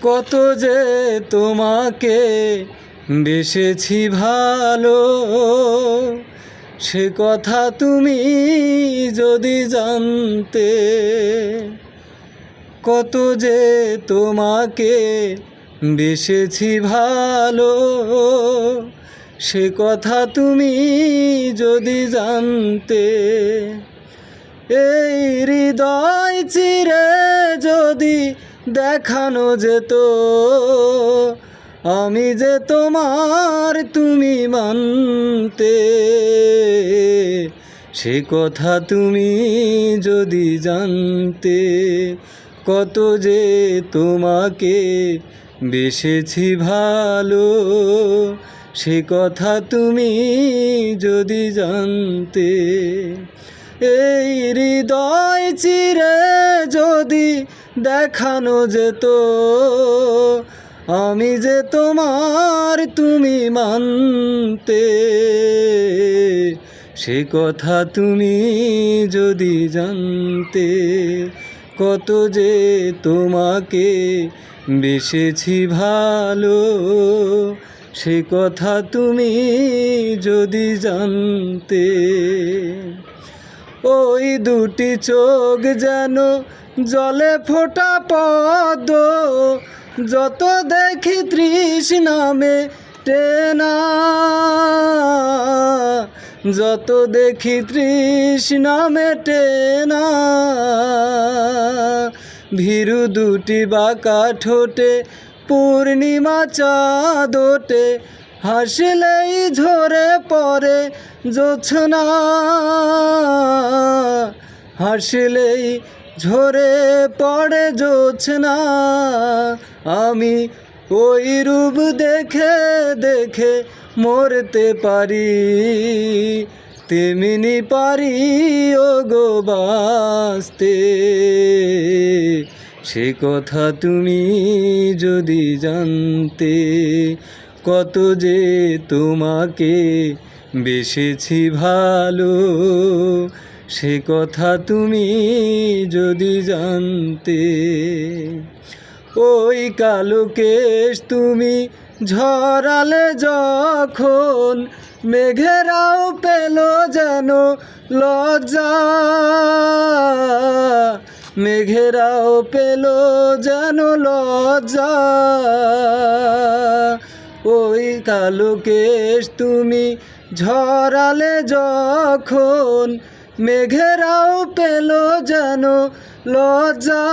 কত যে তোমাকে বেসেছি ভালো, সে কথা তুমি যদি জানতে। কত যে তোমাকে বেসেছি ভালো, সে কথা তুমি যদি জানতে। এই হৃদয় চিরে যদি দেখানো যেত, আমি যে তোমার তুমি মানতে। সে কথা তুমি যদি জানতে। কত যে তোমাকে বেসেছি ভালো, সে কথা তুমি যদি জানতে। এই হৃদয় চিরে যদি দেখানো যেত, আমি যে তোমার তুমি মানতে। সে কথা তুমি যদি জানতে। কত যে তোমাকে বেসেছি ভালো, সে কথা তুমি যদি জানতে। ওই দুটি চোখ যেন জলে ফোটা পদ্ম, যত দেখি তৃষ্ণা মেটে না। যত দেখি তৃষ্ণা মেটে না। ভীরু দুটি বাঁকা ঠোঁটে পূর্ণিমা চাঁদ ওঠে, হাসলেই ঝরে পড়ে জোছনা। হাসলেই ঝরে পড়ে জোছনা। আমি ওই রূপ দেখে দেখে মরতে পারি, তেমনি পারি ওগো বাঁচতে। সে কথা তুমি যদি জানতে। কত যে তোমাকে বেসেছি ভালো, সে কথা তুমি যদি জানতে। ওই কালো কেশ তুমি ঝরালে যখন, মেঘেরাও পেল যেন লজ্জা। মেঘেরাও পেল যেন লজ্জা। ওই কালো কেশ তুমি ঝরালে যখন, মেঘেরাও পেল যেন লজ্জা।